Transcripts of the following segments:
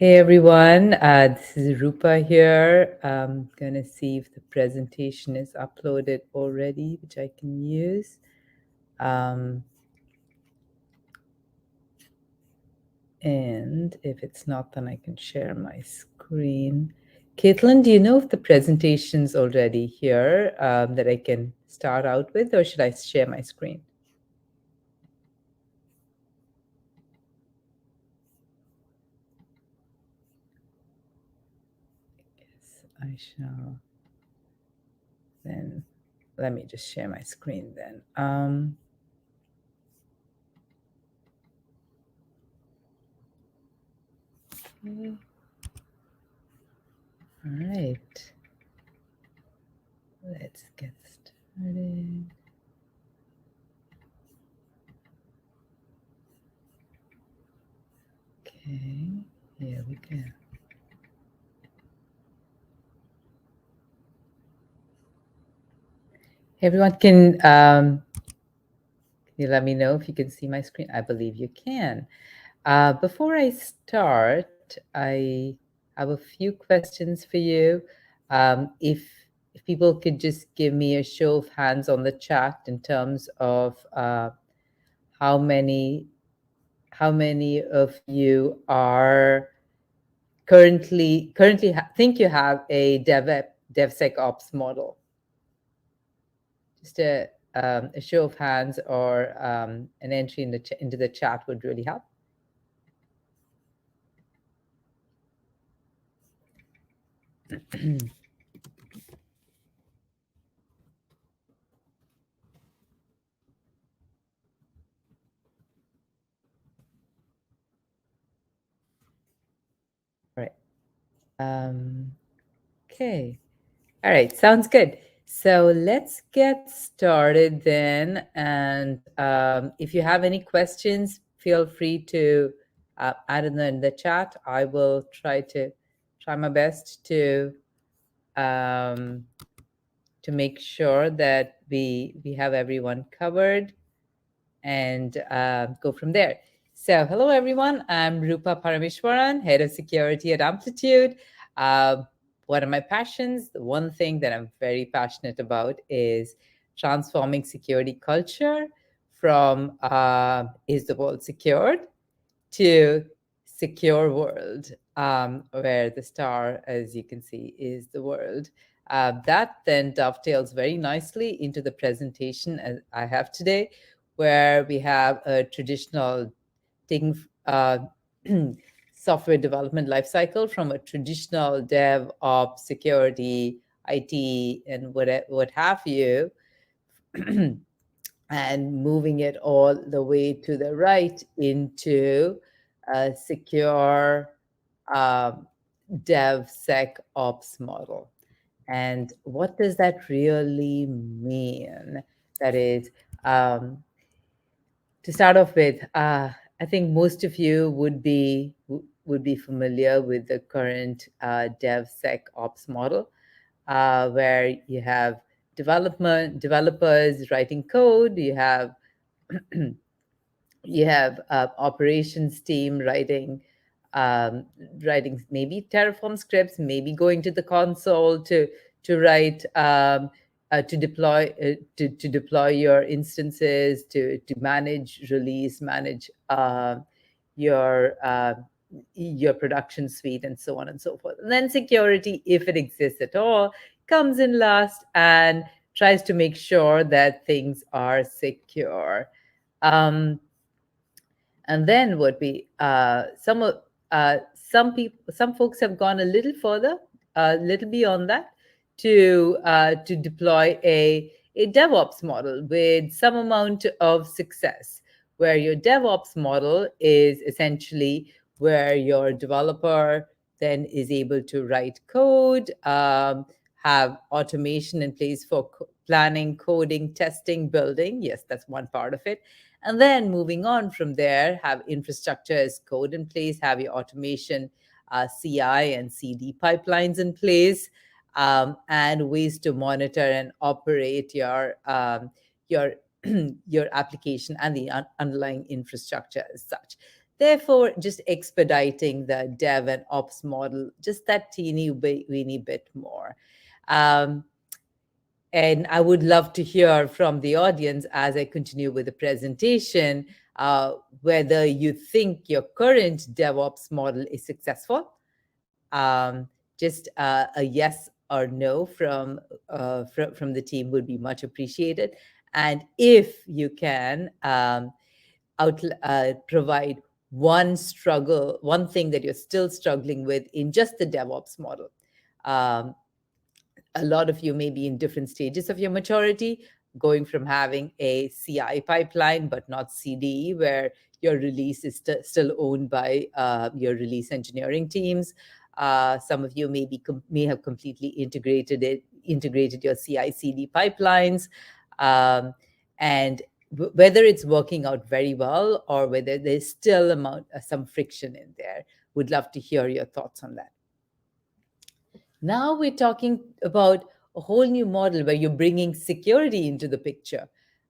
Hey everyone, this is Rupa here. I'm gonna see if the presentation is uploaded already, which I can use. And if it's not, then I can share my screen. Caitlin, do you know if the presentation's already here that I can start out with, or should I share my screen? Yes, I shall. Then let me just share my screen then. Okay. All right. Let's get started. Okay, here we go. Everyone, can you let me know if you can see my screen? I believe you can. Before I start, I have a few questions for you. If people could just give me a show of hands on the chat in terms of how many of you are currently think you have a DevSecOps model. Just a show of hands or an entry into the chat would really help. Right. Okay. All right. Sounds good. So let's get started then. And if you have any questions, feel free to add in the chat. I will try my best to make sure that we have everyone covered and go from there. So hello, everyone. I'm Rupa Parameshwaran, Head of Security at Amplitude. One of my passions, the one thing that I'm very passionate about is transforming security culture from is the world secured to secure world, where the star, as you can see, is the world. That then dovetails very nicely into the presentation as I have today, where we have a traditional taking software development lifecycle from a traditional DevOps, security, IT, and what have you, and moving it all the way to the right into a secure DevSecOps model. And what does that really mean? That is, to start off with, I think most of you would be familiar with the current DevSecOps model, where you have developers writing code, you have operations team writing maybe Terraform scripts, maybe going to the console to write to deploy your instances, to manage release, manage your production suite, and so on and so forth. And then security, if it exists at all, comes in last and tries to make sure that things are secure. And then what we some folks have gone a little further, a little beyond that, to deploy a DevOps model with some amount of success, where your DevOps model is essentially where your developer then is able to write code, have automation in place for planning, coding, testing, building. Yes, that's one part of it. And then moving on from there, have infrastructure as code in place, have your automation, CI and CD pipelines in place, and ways to monitor and operate your your application and the underlying infrastructure as such. therefore just expediting the dev and ops model just that weeny bit more. Um, and I would love to hear from the audience as I continue with the presentation, uh, whether you think your current DevOps model is successful. Um, just a yes or no from the team would be much appreciated. And if you can provide one thing that you're still struggling with in just the DevOps model. Um, a lot of you may be in different stages of your maturity, going from having a CI pipeline but not CDE, where your release is still owned by your release engineering teams. Some of you may have completely integrated your CI/CD pipelines, um, and whether it's working out very well or whether there's still some friction in there. Would love to hear your thoughts on that. Now we're talking about a whole new model where you're bringing security into the picture,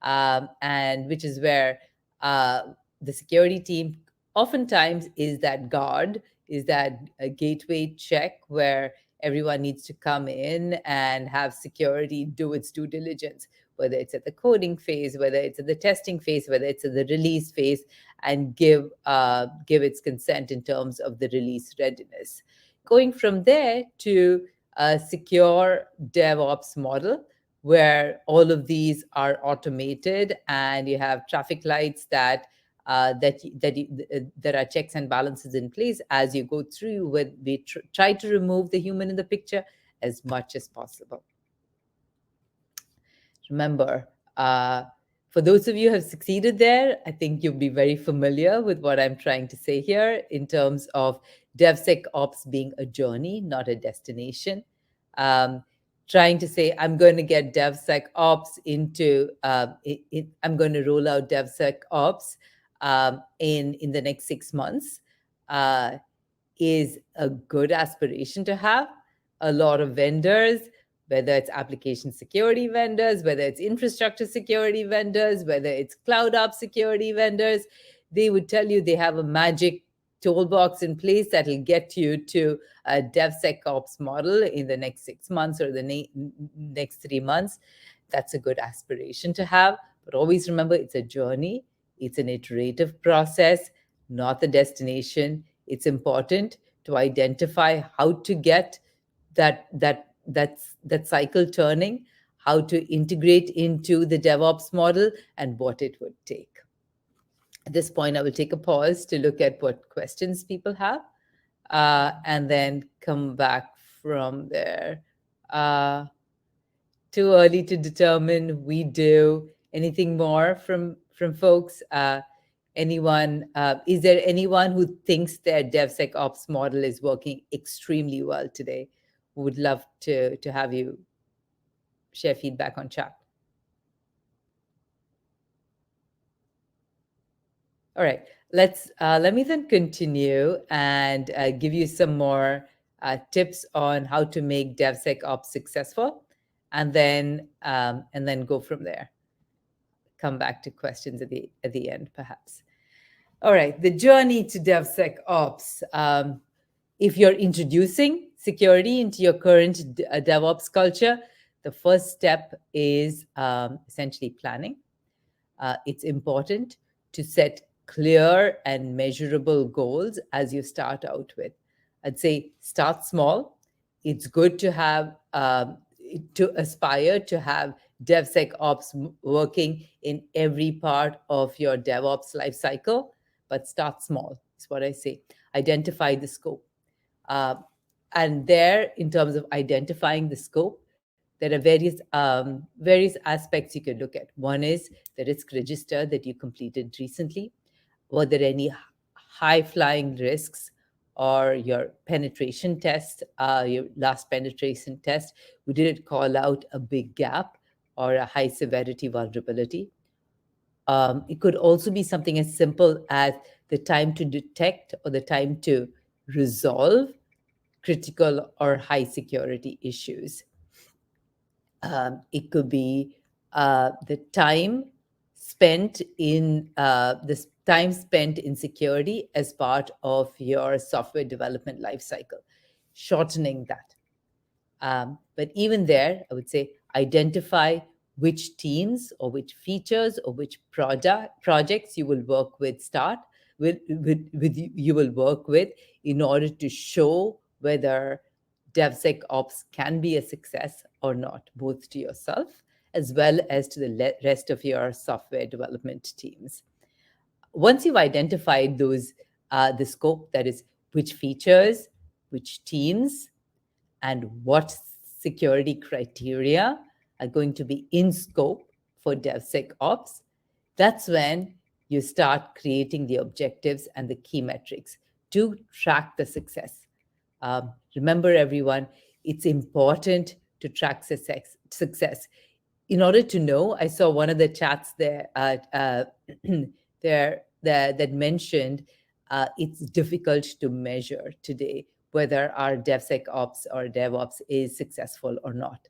and which is where uh, the security team oftentimes is that guard, is that a gateway check where everyone needs to come in and have security do its due diligence, whether it's at the coding phase, whether it's at the testing phase, whether it's at the release phase, and give its consent in terms of the release readiness. Going from there to a secure DevOps model where all of these are automated and you have traffic lights that are checks and balances in place as you go through. When we try to remove the human in the picture as much as possible. Remember, for those of you who have succeeded there, I think you'll be very familiar with what I'm trying to say here in terms of DevSecOps being a journey, not a destination. Um, Trying to say, I'm going to get DevSecOps I'm going to roll out DevSecOps in the next 6 months is a good aspiration to have. A lot of vendors, whether it's application security vendors, whether it's infrastructure security vendors, whether it's cloud ops security vendors, they would tell you they have a magic toolbox in place that will get you to a DevSecOps model in the next 6 months or the next 3 months. That's a good aspiration to have. But always remember, it's a journey. It's an iterative process, not the destination. It's important to identify how to get that cycle turning, how to integrate into the DevOps model, and what it would take. At this point, I will take a pause to look at what questions people have, and then come back from there. Too early to determine. We do. Anything more from folks? Is there anyone who thinks their DevSecOps model is working extremely well today? Would love to have you share feedback on chat. All right, let me then continue and give you some more tips on how to make DevSecOps successful, and then go from there. Come back to questions at the end, perhaps. All right, the journey to DevSecOps. If you're introducing security into your current DevOps culture, the first step is essentially planning. It's important to set clear and measurable goals as you start out with. I'd say start small. It's good to have to aspire to have DevSecOps working in every part of your DevOps lifecycle, but start small is what I say. Identify the scope. And there, in terms of identifying the scope, there are various aspects you could look at. One is the risk register that you completed recently. Were there any high-flying risks, or your penetration test, your last penetration test? Did it call out a big gap or a high-severity vulnerability? It could also be something as simple as the time to detect or the time to resolve critical or high security issues. It could be the time spent in time spent in security as part of your software development lifecycle, shortening that. But even there, I would say identify which teams or which features or which projects you will work with you will work with in order to show whether DevSecOps can be a success or not, both to yourself as well as to the rest of your software development teams. Once you've identified those, the scope, that is, which features, which teams, and what security criteria are going to be in scope for DevSecOps, that's when you start creating the objectives and the key metrics to track the success. Remember, everyone, it's important to track success. In order to know, I saw one of the chats there, that mentioned it's difficult to measure today whether our DevSecOps or DevOps is successful or not.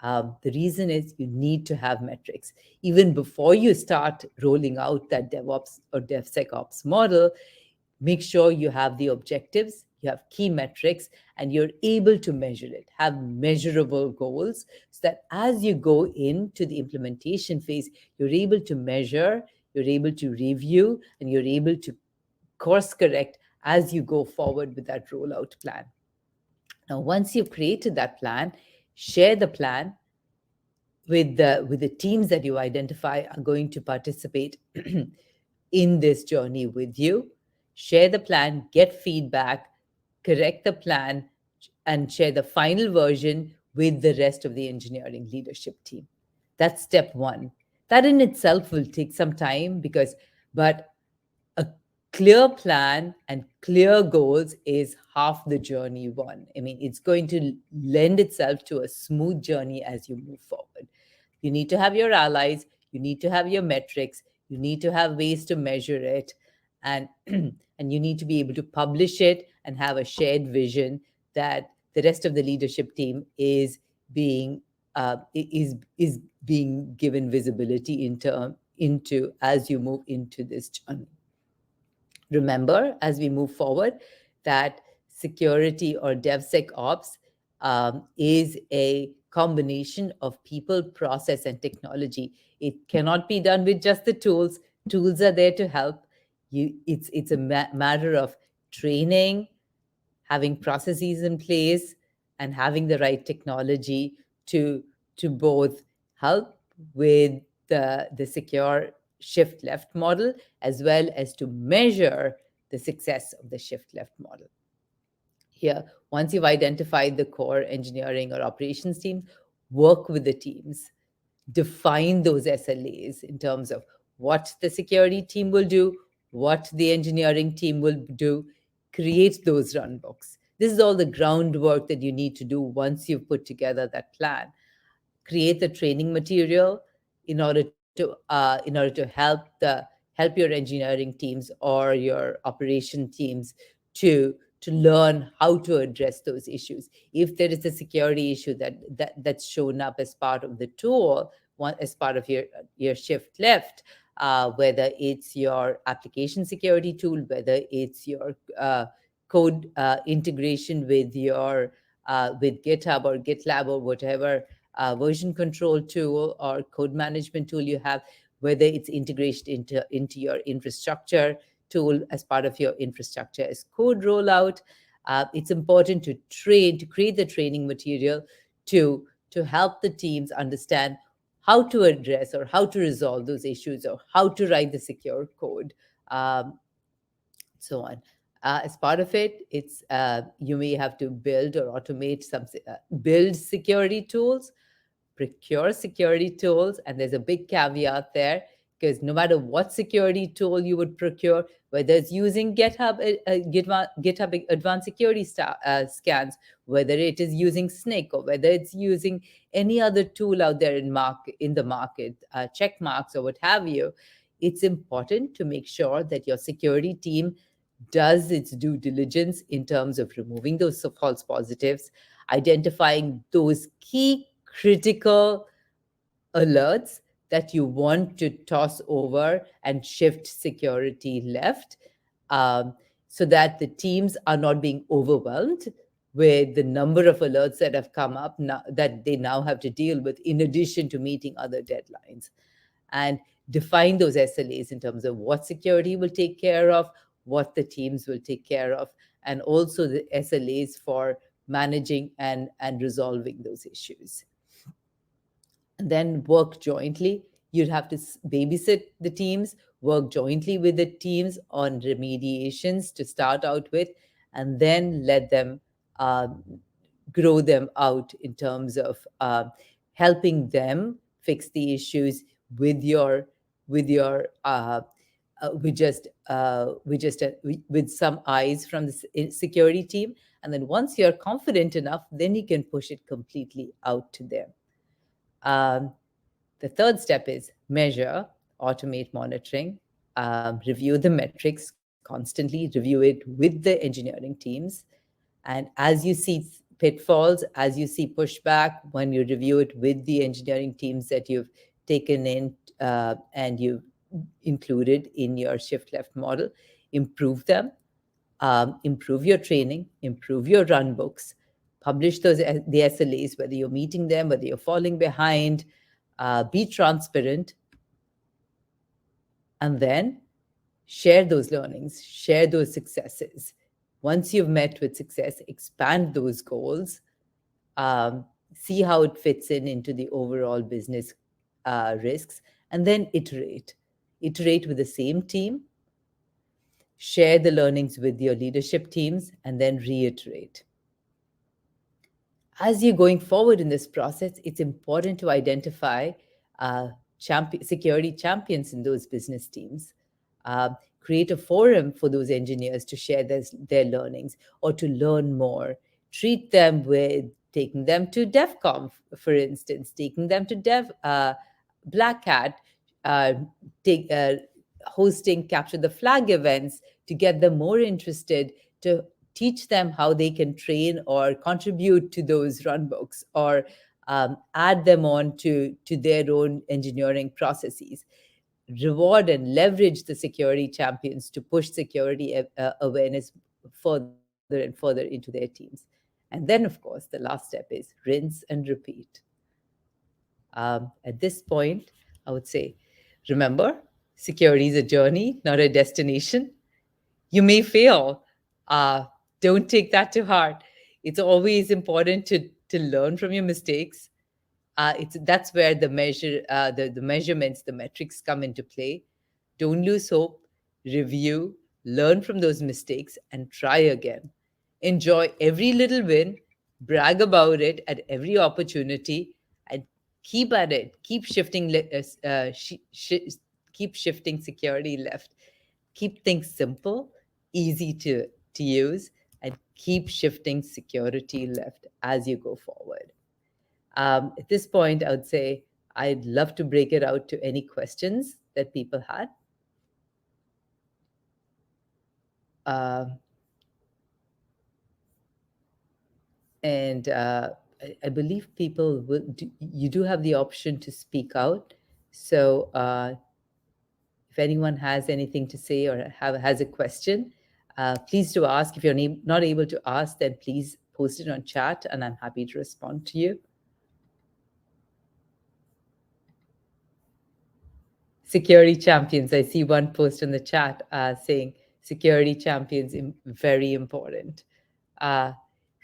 The reason is you need to have metrics. Even before you start rolling out that DevOps or DevSecOps model, make sure you have the objectives, you have key metrics, and you're able to measure it. Have measurable goals so that as you go into the implementation phase, you're able to measure, you're able to review, and you're able to course correct as you go forward with that rollout plan. Now, once you've created that plan, share the plan with the teams that you identify are going to participate in this journey with you. Share the plan, get feedback, correct the plan, and share the final version with the rest of the engineering leadership team. That's step one. That in itself will take some time but a clear plan and clear goals is half the journey won. I mean, it's going to lend itself to a smooth journey as you move forward. You need to have your allies, you need to have your metrics, you need to have ways to measure it, and and you need to be able to publish it and have a shared vision that the rest of the leadership team is being given visibility into as you move into this journey. Remember, as we move forward, that security or DevSecOps is a combination of people, process, and technology. It cannot be done with just the tools. Tools are there to help you. It's a matter of training, having processes in place, and having the right technology to both help with the secure shift left model as well as to measure the success of the shift left model. Here, once you've identified the core engineering or operations teams, work with the teams, define those SLAs in terms of what the security team will do, what the engineering team will do, create those runbooks. This is all the groundwork that you need to do once you've put together that plan. Create the training material in order to help your engineering teams or your operation teams to learn how to address those issues. If there is a security issue that's shown up as part of the tool, as part of your shift left, whether it's your application security tool, whether it's your code integration with with GitHub or GitLab or whatever version control tool or code management tool you have, whether it's integrated into your infrastructure tool as part of your infrastructure as code rollout. It's important to create the training material to help the teams understand how to address or how to resolve those issues or how to write the secure code, so on. As part of it, it's you may have to build or automate build security tools, procure security tools, and there's a big caveat there, because no matter what security tool you would procure, whether it's using GitHub Advanced Security Scans, whether it is using SNCC, or whether it's using any other tool out there in the market, check marks or what have you, it's important to make sure that your security team does its due diligence in terms of removing those false positives, identifying those key critical alerts that you want to toss over and shift security left, um, so that the teams are not being overwhelmed with the number of alerts that have come up now, that they now have to deal with, in addition to meeting other deadlines. And define those SLAs in terms of what security will take care of, what the teams will take care of, and also the SLAs for managing and resolving those issues. And then work jointly. You'd have to babysit the teams, work jointly with the teams on remediations to start out with, and then let them uh, grow them out in terms of helping them fix the issues with your with your with some eyes from the security team. And then once you're confident enough, then you can push it completely out to them. um, the third step is measure, automate monitoring, review the metrics constantly, review it with the engineering teams. And as you see pitfalls, as you see pushback, when you review it with the engineering teams that you've taken in and you've included in your shift left model, improve them, improve your training, improve your run books, publish the SLAs, whether you're meeting them, whether you're falling behind, be transparent, and then share those learnings, share those successes. Once you've met with success, expand those goals, um, see how it fits in into the overall business risks, and then iterate. Iterate with the same team, share the learnings with your leadership teams, and then reiterate. As you're going forward in this process, it's important to identify security champions in those business teams. Uh, Create a forum for those engineers to share their learnings or to learn more. Treat them with taking them to DevConf, for instance, taking them to Black Hat, uh, take, hosting Capture the Flag events to get them more interested, to teach them how they can train or contribute to those runbooks, or add them on to their own engineering processes. Reward and leverage the security champions to push security awareness further and further into their teams. And then, of course, the last step is rinse and repeat. At this point, I would say, remember, security is a journey, not a destination. You may fail. Uh, don't take that to heart. It's always important to learn from your mistakes. That's where the measurements, the metrics come into play. Don't lose hope. Review, learn from those mistakes, and try again. Enjoy every little win, brag about it at every opportunity, and keep at it. Keep shifting. Keep shifting security left. Keep things simple, easy to use, and keep shifting security left as you go forward. At this point, I would say I'd love to break it out to any questions that people had. Uh, and I believe people will. You do have the option to speak out. So if anyone has anything to say or has a question, please do ask. If you're not able to ask, then please post it on chat, and I'm happy to respond to you. Security champions. I see one post in the chat saying security champions very important. Uh,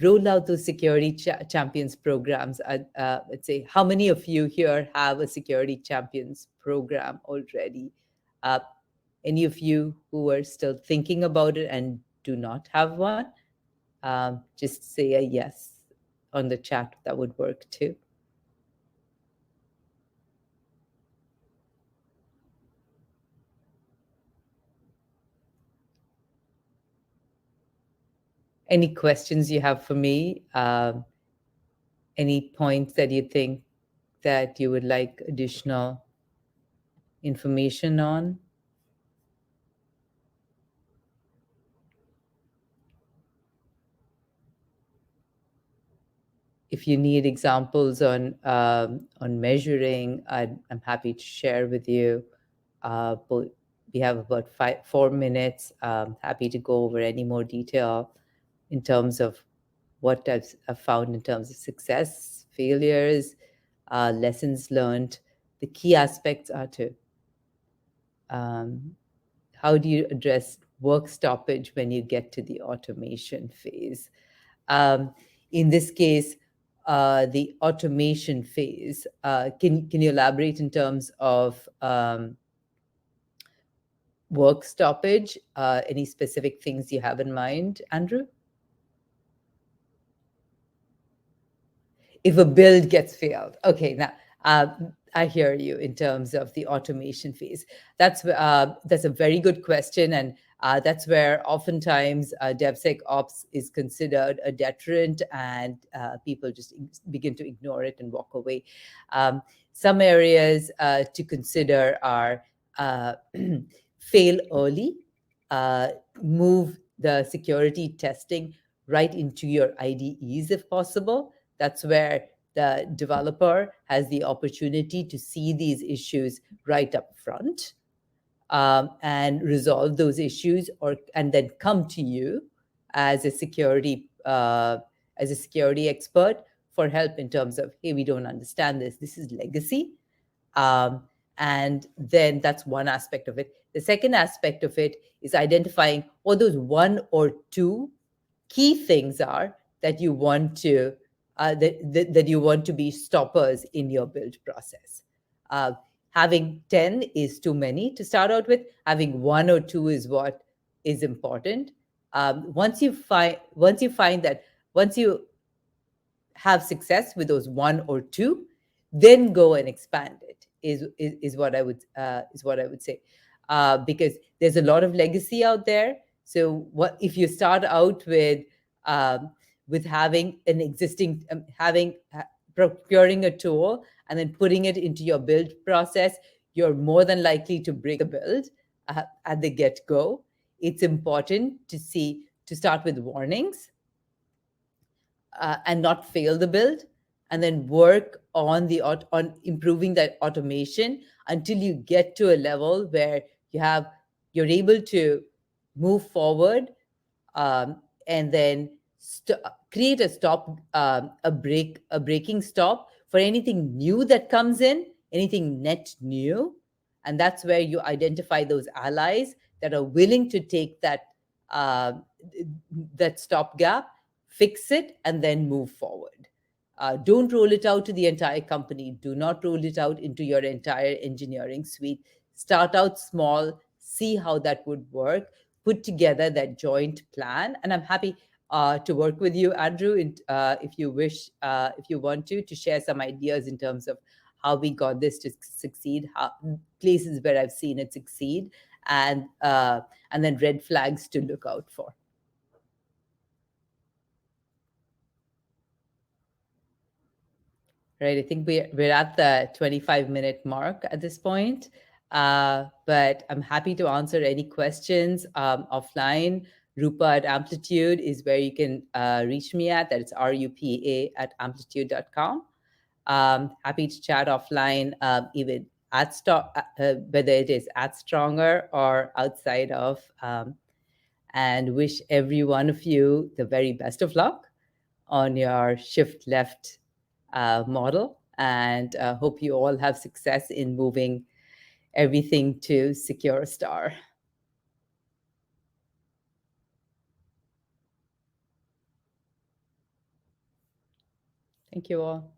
Roll out those security champions programs. Let's say, how many of you here have a security champions program already? Uh, any of you who are still thinking about it and do not have one, just say a yes on the chat. That would work too. Any questions you have for me? Any points that you think that you would like additional information on? if you need examples on measuring, I'm happy to share with you. But we have about 4 minutes. Happy to go over any more detail in terms of what I've found in terms of success, failures, lessons learned. The key aspects are to how do you address work stoppage when you get to the automation phase? In this case, the automation phase. Can you elaborate in terms of work stoppage? Any specific things you have in mind, Andrew? If a build gets failed. Okay, now I hear you in terms of the automation phase. That's a very good question, and that's where oftentimes DevSecOps is considered a deterrent, and people just begin to ignore it and walk away. Some areas to consider are fail early, move the security testing right into your IDEs if possible. That's where the developer has the opportunity to see these issues right up front, and resolve those issues, and then come to you as a security expert for help in terms of, hey, we don't understand this. This is legacy. And then that's one aspect of it. The second aspect of it is identifying what those one or two key things are that you want to that you want to be stoppers in your build process. Having 10 is too many to start out with. Having one or two is what is important. Once you find that, once you have success with those one or two, then go and expand it. Is what I would say, because there's a lot of legacy out there. So what if you start out with having an existing procuring a tool and then putting it into your build process, you're more than likely to break the build at the get-go. It's important to start with warnings and not fail the build, and then work on improving that automation until you get to a level where you're able to move forward, and then create a breaking stop for anything new that comes in, anything net new. And that's where you identify those allies that are willing to take uh, that stopgap, fix it, and then move forward. Don't roll it out to the entire company. Do not roll it out into your entire engineering suite. Start out small, see how that would work, put together that joint plan. And I'm happy to work with you, Andrew, if you wish, if you want to share some ideas in terms of how we got this to succeed, places where I've seen it succeed, and then red flags to look out for. Right, I think we're at the 25-minute mark at this point, but I'm happy to answer any questions offline. Rupa at Amplitude is where you can reach me at. That's rupa@amplitude.com. Happy to chat offline, even whether it is at Stronger or outside of, and wish every one of you the very best of luck on your shift left model, and hope you all have success in moving everything to Secure Star. Thank you all.